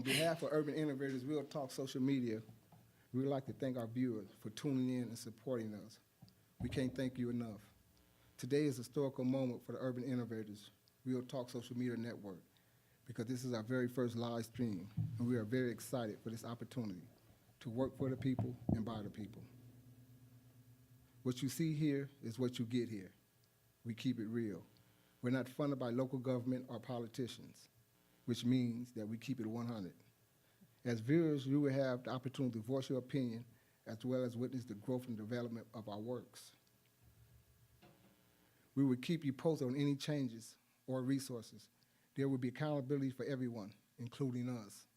behalf of Urban Innovators, Real Talk Social Media, we would like to thank our viewers for tuning in and supporting us. We can't thank you enough. Today is a historical moment for the Urban Innovators, Real Talk Social Media Network, because this is our very first live stream, and we are very excited for this opportunity to work for the people and by the people. What you see here is what you get here. We keep it real. We're not funded by local government or politicians, which means that we keep it 100. As viewers, you will have the opportunity to voice your opinion as well as witness the growth and development of our works. We will keep you posted on any changes or resources. There will be accountability for everyone, including us.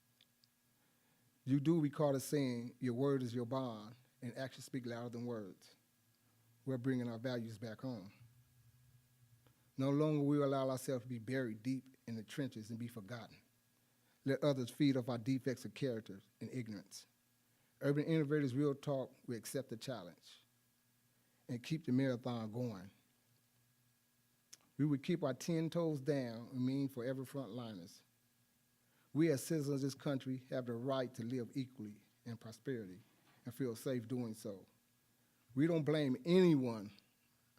You do recall the saying, your word is your bond, and actions speak louder than words. We're bringing our values back home. No longer will we allow ourselves to be buried deep in the trenches and be forgotten. Let others feed off our defects of character and ignorance. Urban Innovators Real Talk will accept the challenge and keep the marathon going. We will keep our 10 toes down and mean forever frontliners. We as citizens of this country have the right to live equally in prosperity and feel safe doing so. We don't blame anyone,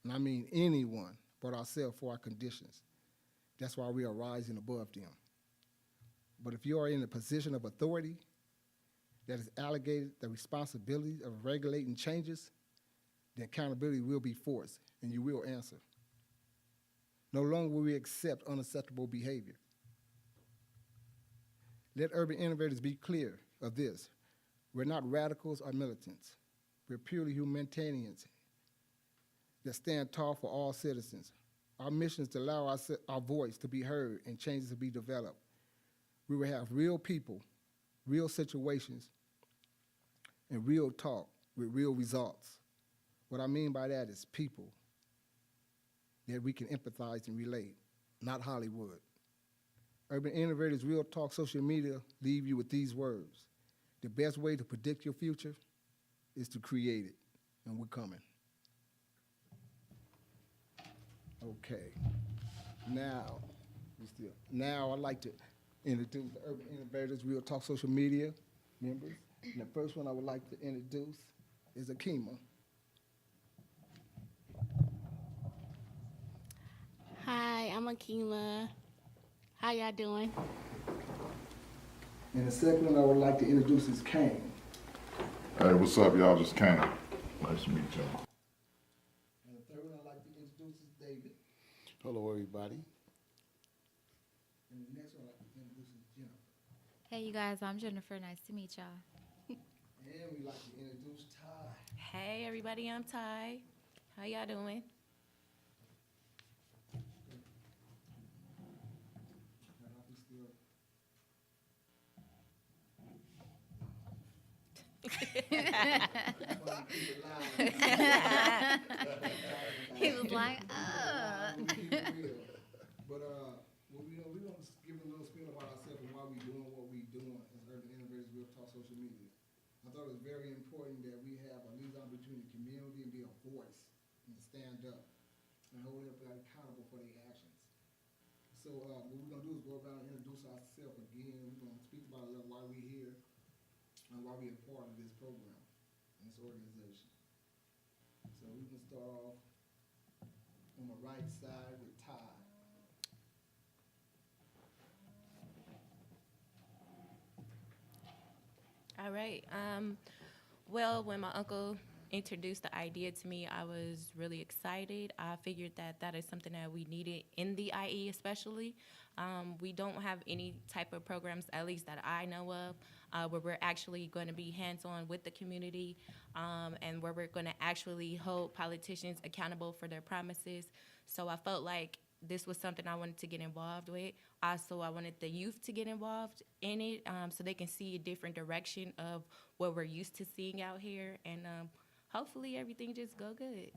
and I mean anyone, but ourselves for our conditions. That's why we are rising above them. But if you are in a position of authority that is allocated the responsibility of regulating changes, the accountability will be forced, and you will answer. No longer will we accept unacceptable behavior. Let Urban Innovators be clear of this. We're not radicals or militants. We're purely humanitarians that stand tall for all citizens. Our mission is to allow our voice to be heard and changes to be developed. We will have real people, real situations, and real talk with real results. What I mean by that is people that we can empathize and relate, not Hollywood. Urban Innovators Real Talk Social Media leave you with these words. The best way to predict your future is to create it, and we're coming. Okay, now I'd like to introduce the Urban Innovators Real Talk Social Media members. And the first one I would like to introduce is Akima. Hi, I'm Akima. How y'all doing? And the second one I would like to introduce is Kane. Hey, what's up, y'all? Just Kane. Nice to meet y'all. And the third one I'd like to introduce is David. Hello, everybody. And the next one I'd like to introduce is Jennifer. Hey, you guys, I'm Jennifer. Nice to meet y'all. And we'd like to introduce Ty. Hey everybody, I'm Ty. How y'all doing? And I'll be still. He was like, But we're gonna just give a little spiel about ourselves and why we doing what we doing as Urban Innovators Real Talk Social Media. I thought it was very important that we have a liaison between the community and be a voice and to stand up and hold everybody accountable for their actions. So what we're gonna do is go around and introduce ourselves again. We're gonna speak about a little why we're here and why we're a part of this program and this organization. So we can start off on the right side with Ty. All right. Well, when my uncle introduced the idea to me, I was really excited. I figured that that is something that we needed in the IE especially. We don't have any type of programs, at least that I know of, where we're actually going to be hands-on with the community and where we're going to actually hold politicians accountable for their promises. So I felt like this was something I wanted to get involved with. Also, I wanted the youth to get involved in it so they can see a different direction of what we're used to seeing out here. And hopefully everything just go good.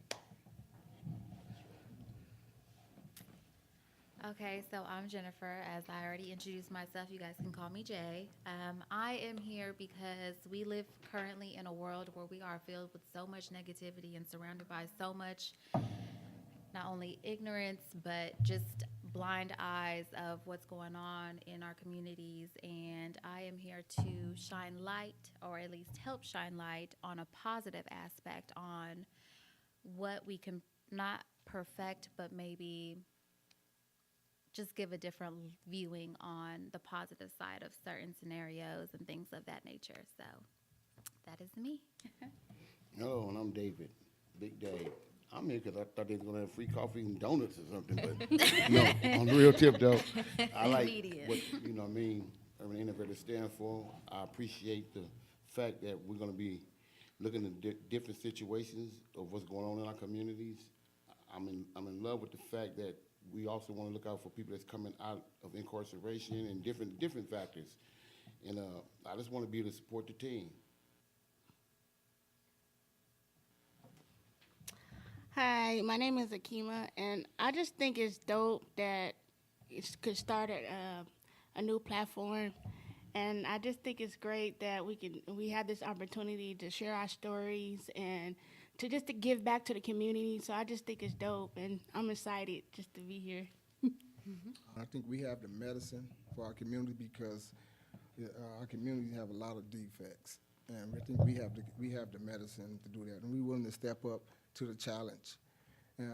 okay, so I'm Jennifer. As I already introduced myself, you guys can call me Jay. I am here because we live currently in a world where we are filled with so much negativity and surrounded by so much not only ignorance, but just blind eyes of what's going on in our communities, and I am here to shine light, or at least help shine light on a positive aspect on what we can not perfect, but maybe just give a different viewing on the positive side of certain scenarios and things of that nature. So that is me. Hello, and I'm David, Big Dave. I'm here because I thought they was gonna have free coffee and donuts or something, but no, on the real tip though, I like Immediate. what, you know what I mean, Urban Innovators stand for. I appreciate the fact that we're gonna be looking at different situations of what's going on in our communities. I'm in love with the fact that we also wanna look out for people that's coming out of incarceration and different factors. And, I just wanna be able to support the team. Hi, my name is Akima, and I just think it's dope that it could start a new platform, and I just think it's great that we have this opportunity to share our stories and to give back to the community. So I just think it's dope, and I'm excited just to be here. I think we have the medicine for our community because our community have a lot of defects, and I think we have the medicine to do that, and we're willing to step up to the challenge and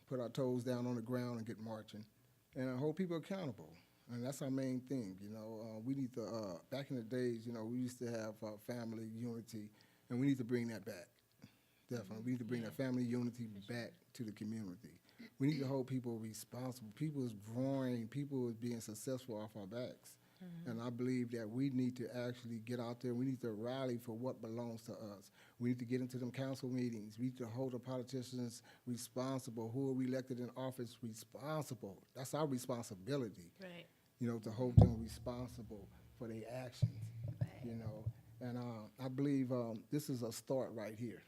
put our toes down on the ground and get marching, and hold people accountable. And that's our main thing, you know. We need to, back in the days, you know, we used to have family unity, and we need to bring that back. Definitely, we need to bring that family unity back to the community. We need to hold people responsible. People is growing, people is being successful off our backs. And I believe that we need to actually get out there. We need to rally for what belongs to us. We need to get into them council meetings. We need to hold the politicians responsible, who are elected in office responsible. That's our responsibility, Right. you know, to hold them responsible for their actions, you know. And I believe this is a start right here.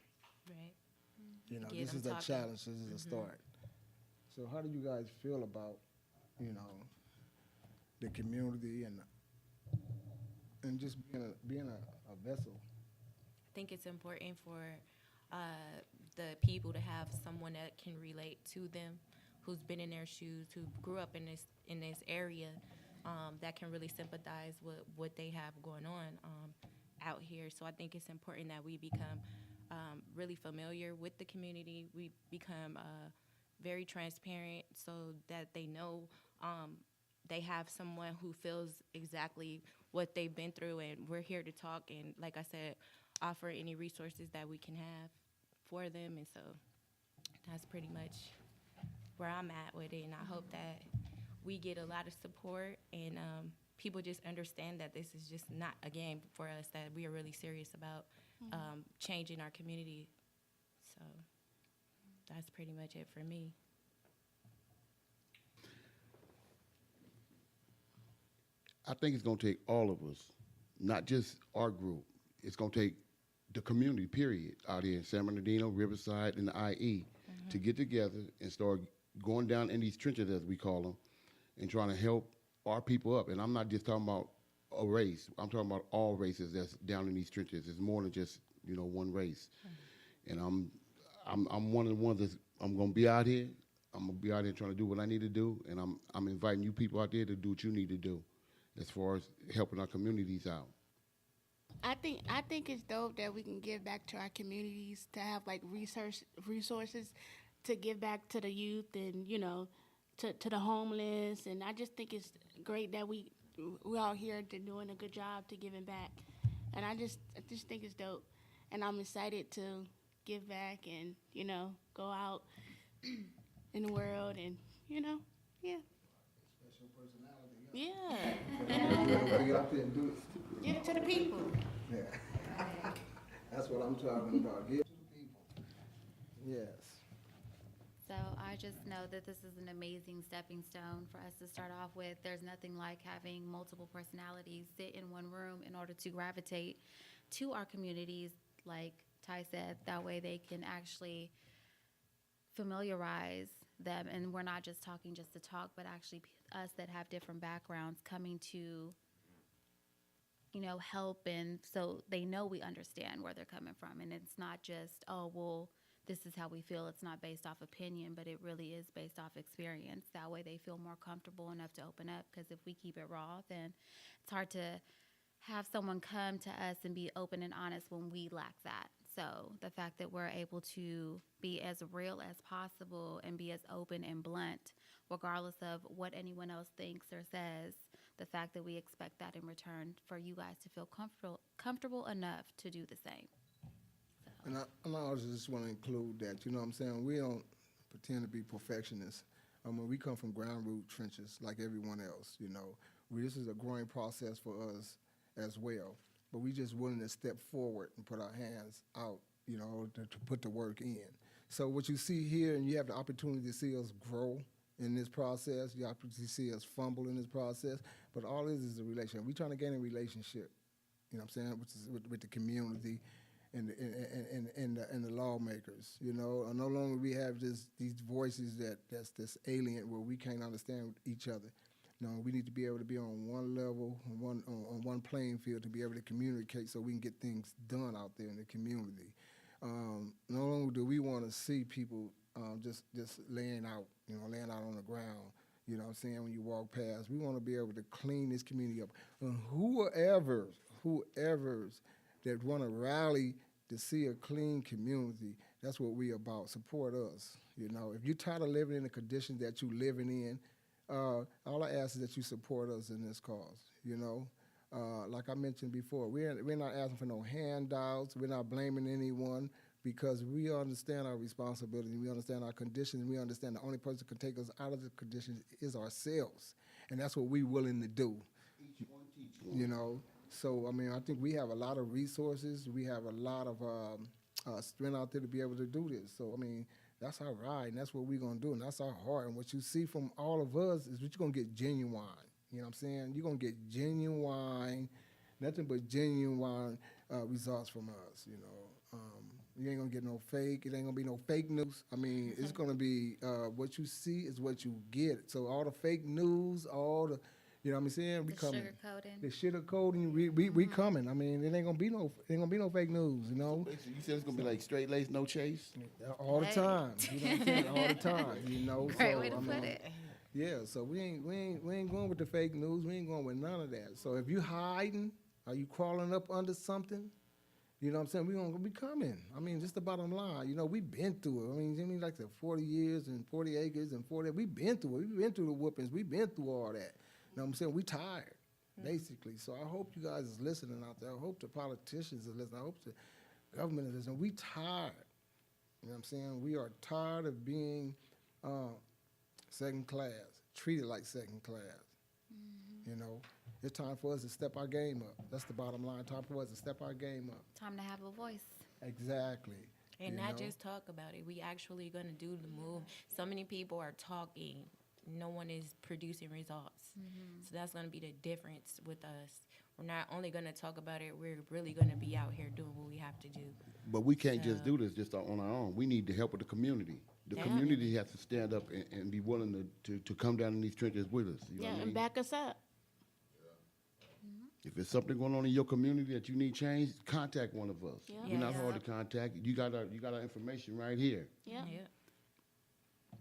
Right. You know, Get this them is a talking. challenge. This is a start. So how do you guys feel about, you know, the community and just being a vessel? I think it's important for the people to have someone that can relate to them, who's been in their shoes, who grew up in this area, that can really sympathize with what they have going on out here. So I think it's important that we become really familiar with the community. We become very transparent so that they know they have someone who feels exactly what they've been through, and we're here to talk and, like I said, offer any resources that we can have for them. And so that's pretty much where I'm at with it, and I hope that we get a lot of support and people just understand that this is just not a game for us, that we are really serious about changing our community. So that's pretty much it for me. I think it's gonna take all of us, not just our group. It's gonna take the community, period, out here in San Bernardino, Riverside, and the IE to get together and start going down in these trenches, as we call them, and trying to help our people up. And I'm not just talking about a race. I'm talking about all races that's down in these trenches. It's more than just, you know, one race. And I'm one of the ones that's, I'm gonna be out here. I'm gonna be out here trying to do what I need to do, and I'm inviting you people out there to do what you need to do as far as helping our communities out. I think it's dope that we can give back to our communities, to have like resources to give back to the youth and, you know, to the homeless. And I just think it's great that we're out here to doing a good job to giving back. And I just think it's dope. And I'm excited to give back and, you know, go out in the world and, you know, yeah. Special personality. Yeah. Get out there and do it. Give it to the people. Yeah. That's what I'm talking about. Give it to the people. Yes. So I just know that this is an amazing stepping stone for us to start off with. There's nothing like having multiple personalities sit in one room in order to gravitate to our communities, like Ty said. That way they can actually familiarize them, and we're not just talking just to talk, but actually us that have different backgrounds coming to, you know, help, and so they know we understand where they're coming from, and it's not just, oh, well, this is how we feel. It's not based off opinion, but it really is based off experience. That way they feel more comfortable enough to open up, because if we keep it raw, then it's hard to have someone come to us and be open and honest when we lack that. So the fact that we're able to be as real as possible and be as open and blunt, regardless of what anyone else thinks or says, the fact that we expect that in return for you guys to feel comfortable enough to do the same. And I also just want to include that, you know what I'm saying? We don't pretend to be perfectionists. I mean, we come from ground root trenches like everyone else, you know. This is a growing process for us as well. But we just willing to step forward and put our hands out, you know, to put the work in. So what you see here, and you have the opportunity to see us grow in this process, you have to see us fumble in this process, but all this is a relationship. We're trying to gain a relationship, you know what I'm saying, which is with the community and the lawmakers, you know. No longer we have these voices that's this alien where we can't understand each other. No, we need to be able to be on one level, on one playing field to be able to communicate so we can get things done out there in the community. No longer do we want to see people just laying out on the ground, you know what I'm saying, when you walk past. We want to be able to clean this community up. And whoever's that want to rally to see a clean community, that's what we about. Support us, you know. If you're tired of living in the conditions that you're living in, all I ask is that you support us in this cause, you know. Like I mentioned before, we're not asking for no handouts. We're not blaming anyone, because we understand our responsibility. We understand our conditions. We understand the only person who can take us out of the conditions is ourselves, and that's what we're willing to do. Each one teach one. You know, so I mean, I think we have a lot of resources. We have a lot of strength out there to be able to do this. So I mean, that's our ride, and that's what we're gonna do, and that's our heart. And what you see from all of us is what you're gonna get genuine. You know what I'm saying? You're gonna get genuine, nothing but genuine results from us. You know, you ain't gonna get no fake. It ain't gonna be no fake news. I mean, it's gonna be what you see is what you get. So all the fake news, all the, you know what I'm saying? We The coming. sugarcoating. The sugarcoating, we coming. I mean, it ain't gonna be no fake news. You know. Basically, you said it's gonna be like straight lace, no chase. All the Hey. time, you know what I'm saying? All the time, you know. Great so, way to I put mean, it. Yeah, so we ain't going with the fake news. We ain't going with none of that. So if you hiding, are you crawling up under something? You know what I'm saying? We gonna be coming. I mean, just the bottom line. You know, we've been through it. I mean, like the 40 years and 40 acres and 40. We've been through it. We've been through the whoopings. We've been through all that. You know what I'm saying? We tired, basically. So I hope you guys is listening out there. I hope the politicians are listening. I hope the government is listening. We tired. You know what I'm saying? We are tired of being second class, treated like second class. You know, it's time for us to step our game up. That's the bottom line. Time for us to step our game up. Time to have a voice. Exactly. And you not know? just talk about it. We actually gonna do the move. So many people are talking. No one is producing results. So that's gonna be the difference with us. We're not only gonna talk about it. We're really gonna be out here doing what we have to do. But we can't just do this just on our own. We need the help of the community. The community has to stand up and be willing to come down in these trenches with us. You know Yeah, what I and mean? back us up. If there's something going on in your community that you need change, contact one of us. Yeah. We're not Yes. hard to contact. You got our information right here. Yeah.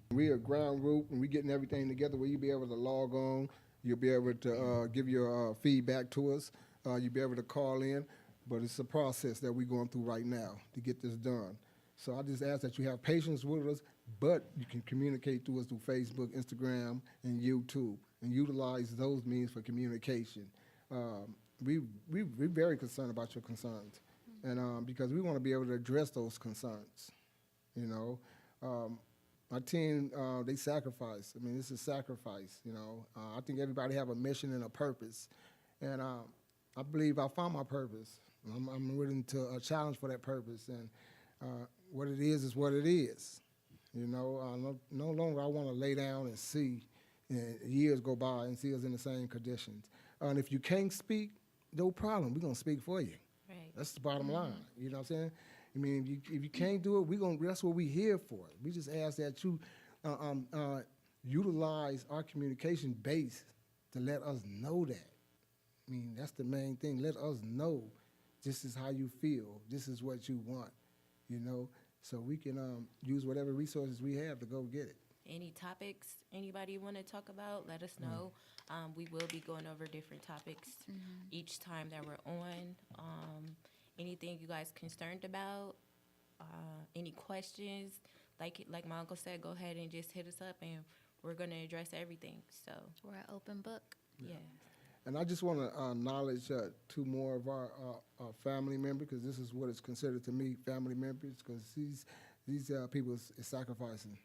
We are ground root, and we getting everything together where you be able to log on. You'll be able to give your feedback to us. You'll be able to call in. But it's a process that we're going through right now to get this done. So I just ask that you have patience with us, but you can communicate to us through Facebook, Instagram, and YouTube, and utilize those means for communication. We're very concerned about your concerns, and because we want to be able to address those concerns. You know, our team, they sacrifice. I mean, this is sacrifice, you know. I think everybody have a mission and a purpose, and I believe I found my purpose. I'm willing to challenge for that purpose, and what it is what it is. You know, no longer I want to lay down and see years go by and see us in the same conditions. And if you can't speak, no problem. We're going to speak for you. Right. That's the bottom line. You know what I'm saying? I mean, if you can't do it, that's what we're here for. We just ask that you utilize our communication base to let us know that. I mean, that's the main thing. Let us know this is how you feel. This is what you want, you know? so we can use whatever resources we have to go get it. Any topics anybody want to talk about, let us know. We will be going over different topics each time that we're on. Anything you guys concerned about, any questions, like my uncle said, go ahead and just hit us up and we're going to address everything. So, We're an open book. yeah. And I just want to acknowledge two more of our family members, because this is what is considered to me family members, because these people is sacrificing.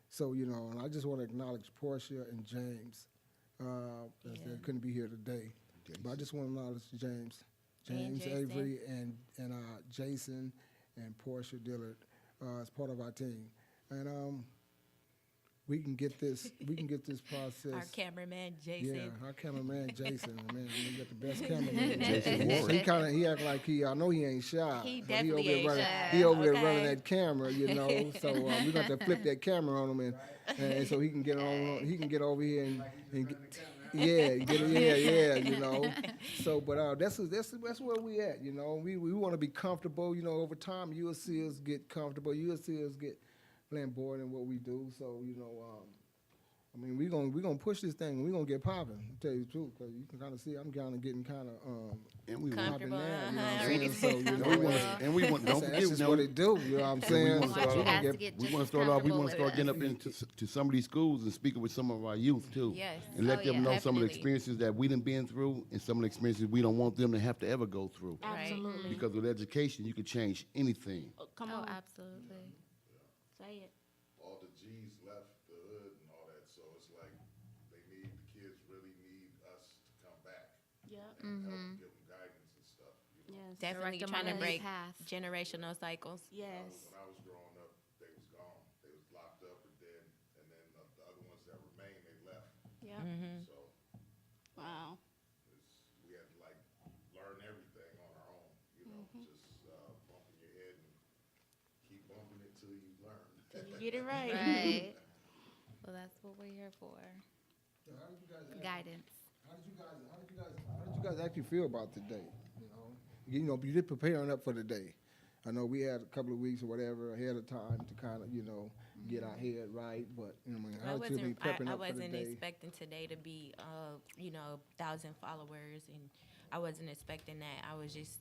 So, you know, and I just want to acknowledge Portia and James, as they couldn't be here today. But I just want to acknowledge James, And Jason. Avery, and Jason and Portia Dillard as part of our team. And we can get this process. Our cameraman, Jason. Yeah, our cameraman Jason, man, we got the best cameraman. Jason Warren. He act like I know he ain't shy. He but definitely over there ain't running, shy, He over there okay? running that camera, you know. So we got to flip that camera on him, and so he can get on. He can get over here and get, yeah, you know. So, but that's where we at, you know. We want to be comfortable, you know. Over time, you'll see us get comfortable. You'll see us get flamboyant in what we do. So, you know. I mean, we gonna push this thing, and we gonna get popping. To tell you the truth, because you can kind of see I'm kind of getting kind of And we want, popping Comfortable, now. You know what uh-huh, I'm ready saying? to- So, you know, and we want, and we want. Don't that's forget, just now, what it do. You know what I'm saying? want So to we start- gonna Has to get get we just want as to start off. We comfortable want to with start getting us. up into some of these schools and speaking with some of our youth too. Yes. And let Oh, them yeah. know some of the Definitely. experiences that we done been through, and some of the experiences we don't want them to have to ever go through. Right. Absolutely. Because with education, you can change anything. Come Oh, on, absolutely. say it. All the G's left the hood and all that, so it's like the kids really need us to come back Yep. and help give them guidance and stuff. You know? Yes. Definitely Direct them trying on to the break path. generational cycles. Yes. When I was growing up, they was gone. They was locked up and dead, and then the other ones that remained, they left. Yep. So Wow. we had to like learn everything on our own, you know, just bumping your head and keep bumping it till you learn. You get it right. Right. Well, that's what we're here for. How did you guys Guidance. How did you guys actually feel about today? You know, you did preparing up for the day. I know we had a couple of weeks or whatever ahead of time to kind of, you know, get our head right. But you know, how did you be prepping I up for the wasn't day? expecting today to be, 1,000 followers, and I wasn't expecting that. I was just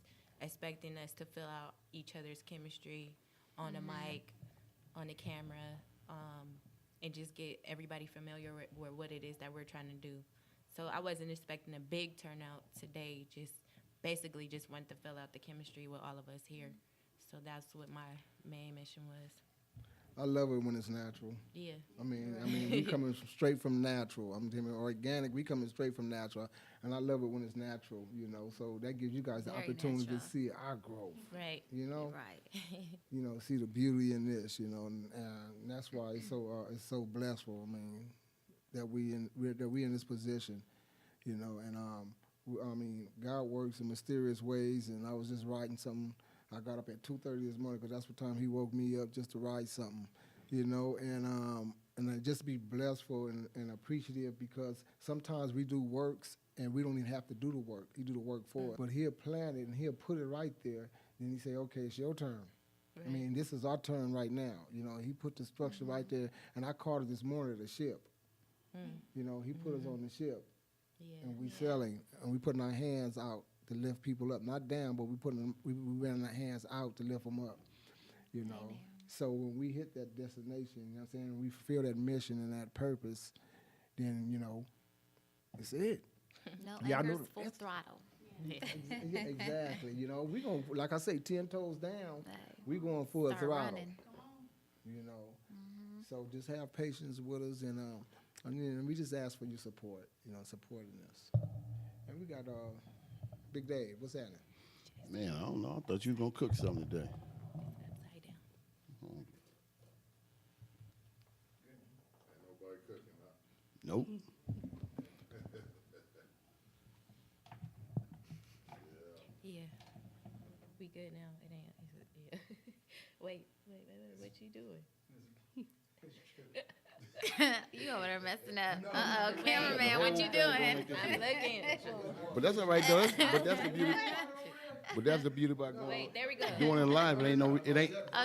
expecting us to fill out each other's chemistry on the mic, on the camera, and just get everybody familiar with what it is that we're trying to do. So I wasn't expecting a big turnout today. Just basically just wanted to fill out the chemistry with all of us here. So that's what my main mission was. I love it when it's natural. Yeah. I mean, we coming straight from natural. I'm telling you, organic. We coming straight from natural, and I love it when it's natural. You know, so that gives you guys the Very opportunity natural. to see our growth. Right. You know, Right. you know, see the beauty in this. You know, and that's why it's so blissful. I mean, that we in this position. You know, and I mean, God works in mysterious ways. And I was just writing something. I got up at 2:30 this morning because that's what time He woke me up just to write something. You know, and I just be blessful and appreciative, because sometimes we do works and we don't even have to do the work. He do the work for us. But He'll plan it and He'll put it right there. Then He say, okay, it's your turn. I mean, this is our turn right now. You know, He put the structure right there. And I called it this morning the ship. You know, He put us on the ship. Yeah. And we selling, and we putting our hands out to lift people up, not down, but we running our hands out to lift them up, you know. Amen. So when we hit that destination, you know what I'm saying, we feel that mission and that purpose, then, you know, it's it. No Yeah, I know anchors, the- full that's- throttle. Yeah, exactly. You know, we gonna, like I say, 10 toes down, Right. we going full Start throttle. running. You know, so just have patience with us, and then we just ask for your support. You know, supporting us. And we got Big Dave. What's happening? Man, I don't know. I thought you was gonna cook something today. Upside down. Ain't nobody cooking, huh? Nope. Yeah. We good now. It ain't. Yeah. Wait. What you doing? You over there messing up. Cameraman, what you doing? I'm looking. But that's all right though. But that's the beauty. But that's the beauty about going. Wait, there we go. Doing it live, it ain't. Oh,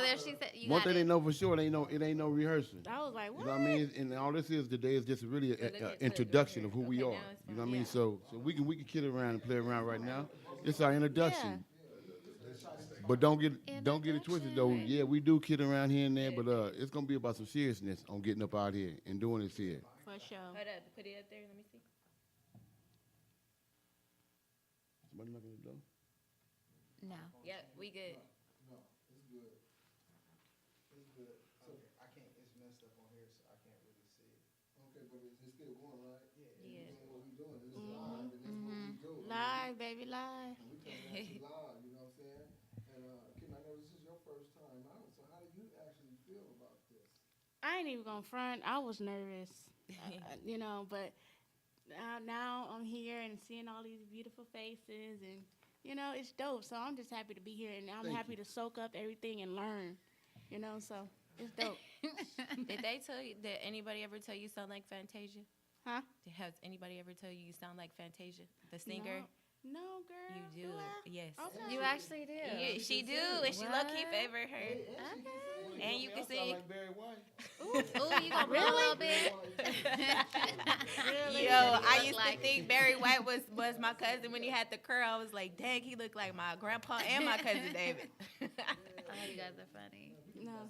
there she said. You One got thing it. they know for sure, it ain't no rehearsing. I was like, You what? know what I mean? And all this is today is just really look an at- look introduction right of who here. we Okay, are. now it's You know what I fine. mean? Yeah. So we can kid around and play around right now. It's our introduction. But don't get it twisted though. Yeah, we do kid around here and there, but it's gonna be about some seriousness on getting up out here and doing this here. For sure. Hold up, put it up there. Let me see. Somebody knocking the door? No. Yep, we good. No, it's good. It's good. So I can't, it's messed up on here, so I can't really see it. Okay, but it's still going, right? Yeah. Yeah. Doing what we doing, it's live, and that's what we do. Live, baby, live. And we coming at you live, you know what I'm saying? And, Kim, I know this is your first time out, so how do you actually feel about this? I ain't even gonna front. I was nervous, you know, but now I'm here and seeing all these beautiful faces, and you know, it's dope. So I'm just happy to be here, and I'm Thank happy to soak up everything and learn, you know. So it's dope, Did they tell you? Did anybody ever tell you sound like Fantasia? huh? Has anybody ever tell you you sound like Fantasia, the singer? No, girl. You do. I? Yes. Okay. You actually do. Yeah, she do, and she low key favorite her. And you can I sound sing. like Barry White. Ooh, you gonna blow a little bit? Yo, I used to think Barry White was my cousin when he had the curl. I was like, dang, he looked like my grandpa and my cousin David. Oh, you guys are funny. No.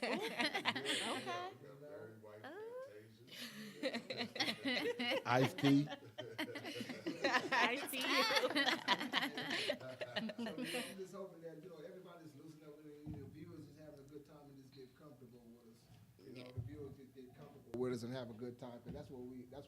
Very white Fantasia. Iced tea. I see you. I'm just hoping that, you know, everybody's loosening up, and the viewers is having a good time and just get comfortable with us. You know, the viewers just get comfortable with us and have a good time, and that's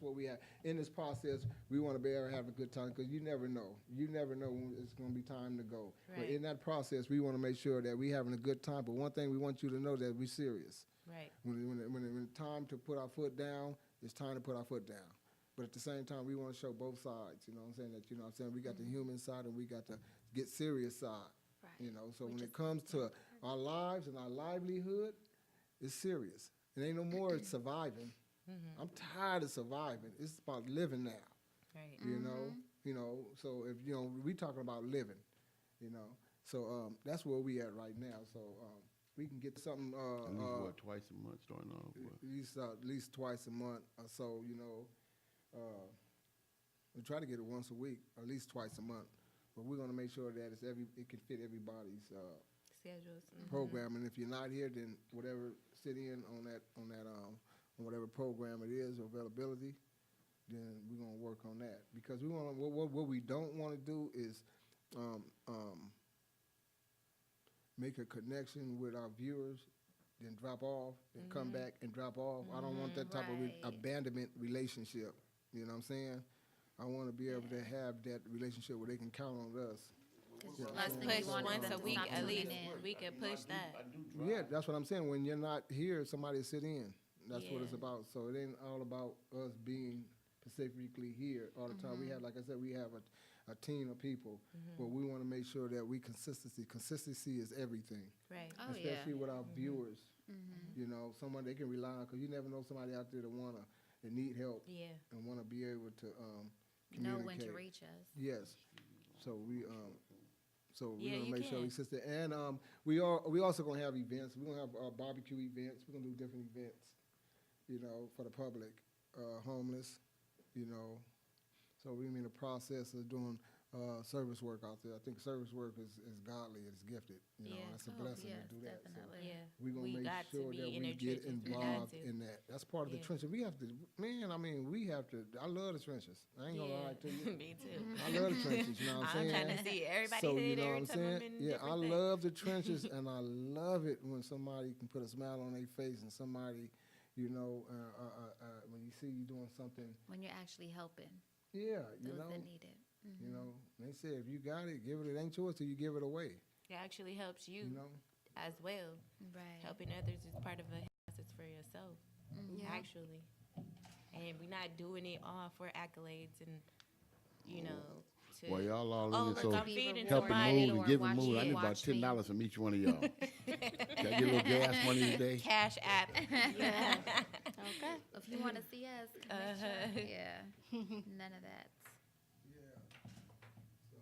what we have. In this process, we want to be able to have a good time, because you never know. You never know when it's going to be time to go. But Right. in that process, we want to make sure that we having a good time, but one thing we want you to know that we're serious. Right. When it's time to put our foot down, it's time to put our foot down. But at the same time, we want to show both sides, you know what I'm saying? That, you know what I'm saying? We got the human side and we got the get serious side, Right. you know? So Which when is it comes to our lives and our livelihood, it's serious. It ain't no more surviving. I'm tired of surviving. It's about living now, Right. you know? You know, so if, you know, we talking about living, you know? So that's where we at right now. So we can get something, At least what, twice a month starting off? What? at least twice a month or so, you know. We try to get it once a week, or at least twice a month. But we're gonna make sure that it can fit everybody's Schedules. program. And if you're not here, then whatever sit in on whatever program it is or availability, then we're gonna work on that. Because we want what we don't want to do is make a connection with our viewers, then drop off, then come back and drop off. I don't want that type Right. of abandonment relationship. You know what I'm saying? I want to be able to have that relationship where they can count on us. Because Yeah. the last thing Push you want is once them a to week stop at tuning least. in. We could push that. Yeah, that's what I'm saying. When you're not here, somebody sit in. That's what it's Yeah. about. So it ain't all about us being specifically here all the time. We have, like I said, we have a team of people, but we want to make sure that we consistency. Consistency is everything, Right. Oh, yeah. especially with our viewers. You know, someone they can rely on, because you never know somebody out there that need help Yeah. and want to be able to Know when to communicate. reach us. Yes. So we Yeah, gonna you make sure we can. assist it. And we also gonna have events. We're gonna have barbecue events. We're gonna do different events, you know, for the public, homeless, you know. So we're in the process of doing service work out there. I think service work is godly. It's gifted. You know, Yeah. it's a Oh, blessing yes, to do that. So definitely. Yeah. we're gonna We make got to sure be that in we the get trenches. We got involved to. in that. That's part of the Yeah. trenches. We have to, man. I mean, we have to. I love the trenches. I ain't gonna lie to you. Me too. I love the trenches. You know what I'm saying? trying to see everybody So, hit you know what every I'm time I'm saying? in Yeah, I different things. love the trenches, and I love it when somebody can put a smile on their face and somebody, you know, when you see you doing something, When you're actually helping yeah, you those know, that need it. you know. They say if you got it, give it. It ain't yours till you give it away. It actually helps you You know. as well. Right. Helping others is part of a process for yourself, Yeah. actually. And we're not doing it all for accolades and, you know, to. Well, y'all all Oh, in look, it, so I'm feeding helping somebody. move and giving move. I need about $10 from each one of y'all. Can I get a little gas money today? Cash app. Yeah. Okay. If you want to see us, come and Uh-huh. show. Yeah. None of that. Yeah. So,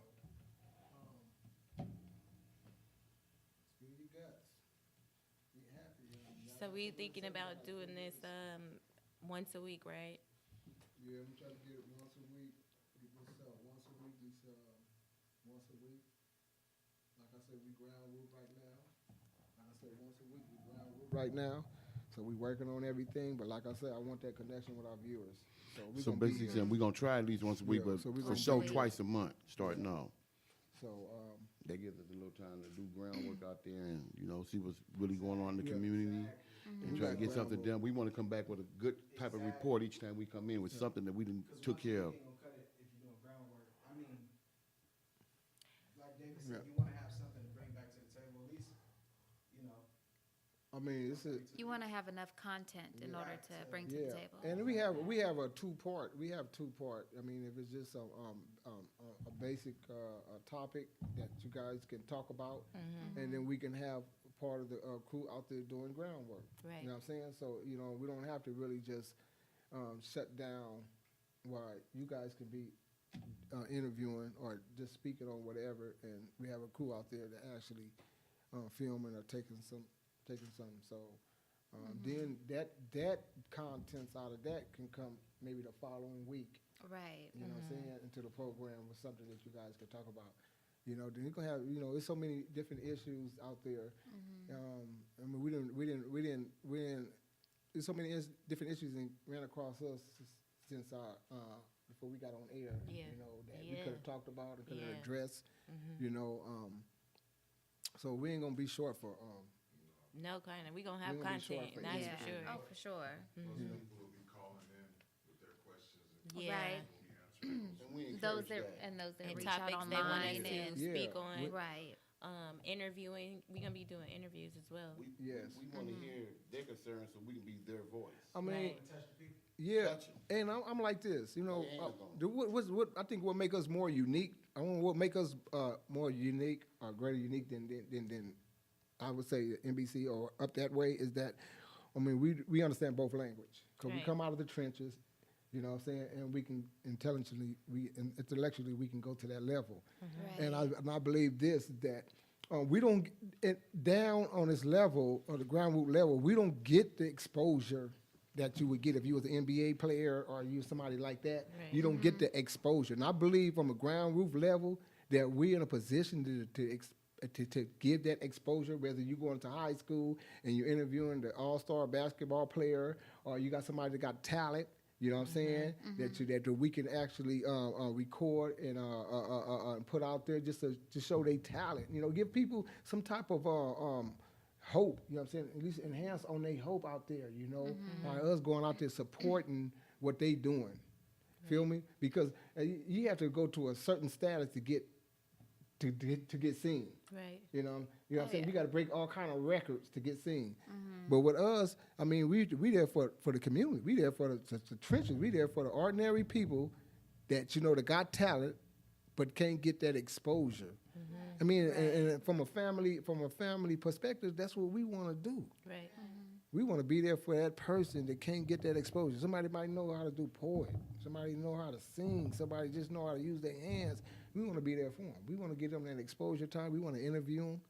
So we thinking about doing this once a week, right? Yeah, we try to get it once a week. Once a week, once a week. Like I said, we ground root right now. Like I said, once a week, we ground root right now. So we working on everything, but like I said, I want that connection with our viewers. So we So gonna be basically here. saying, we're gonna try at least once a week, Yeah, but so we for gonna sure be- twice a month, starting off. So, That gives us a little time to do groundwork out there and, you know, see what's really going on in the community and We try to got get something groundwork. done. We wanna come back with a good type of report each time we come in with something that we done took care of. Because once a week ain't gonna cut it if you're doing groundwork. I mean, like David Yeah. said, you wanna have something to bring back to the table, at least, you know. I mean, it's a, You want to have enough content in order to bring to the yeah, table. and we have a two-part. We have two-part. I mean, if it's just a basic topic that you guys can talk about, and then we can have part of the crew out there doing groundwork. Right. You know what I'm saying? So you know, we don't have to really just shut down while you guys can be interviewing or just speaking on whatever, and we have a crew out there that actually filming or taking some. So then that contents out of that can come maybe the following week. Right. You know what I'm saying, into the program with something that you guys can talk about. You know, then you're gonna have, you know, there's so many different issues out there. I mean, we didn't. There's so many different issues that ran across us since before we got on air. Yeah. You know, that we Yeah. could have talked about and could have Yeah. addressed. You know, so we ain't gonna be short for. No, kind of. We gonna have We gonna be short content. for That's Yeah. for sure. Oh, for sure. Most people will be calling in with their questions and Yeah. Right. we'll be answering those. And we Those encourage that that. and those that And reach out topics they want us online to and Yeah. speak on. right. Interviewing. We're gonna be doing interviews as well. Yes. We wanna hear their concerns so we can be their voice. I mean, Right. Touch the people. yeah, Touch 'em. and I'm like this, you know. Lay hands on 'em. What I think what make us more unique. I want what make us more unique or greater unique than I would say NBC or up that way is that, I mean, we understand both language because we Right. come out of the trenches, you know what I'm saying, and we can intellectually we can go to that level. Right. And I believe this, that we don't down on this level, on the ground root level, we don't get the exposure that you would get if you was an NBA player or you somebody like that. Right. You don't get the exposure. And I believe from a ground roof level that we're in a position to give that exposure, whether you go into high school and you're interviewing the all-star basketball player or you got somebody that got talent. You know what I'm saying? That we can actually record and put out there just to show their talent. You know, give people some type of hope. You know what I'm saying? At least enhance on their hope out there. You know, by us going out there supporting what they doing. Feel me? Because you have to go to a certain status to get seen. Right. You know what I'm saying? yeah. You got to break all kind of records to get seen. But with us, I mean, we there for the community. We there for the trenches. We there for the ordinary people that, you know, that got talent but can't get that exposure. I mean, and from a family perspective, that's what we want to do. Right. We want to be there for that person that can't get that exposure. Somebody might know how to do poet. Somebody know how to sing. Somebody just know how to use their hands. We want to be there for them. We want to give them that exposure time. We want to interview them.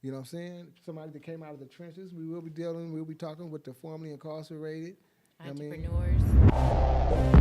You know what I'm saying? Somebody that came out of the trenches, we'll be talking with the formerly incarcerated. I mean, Entrepreneurs.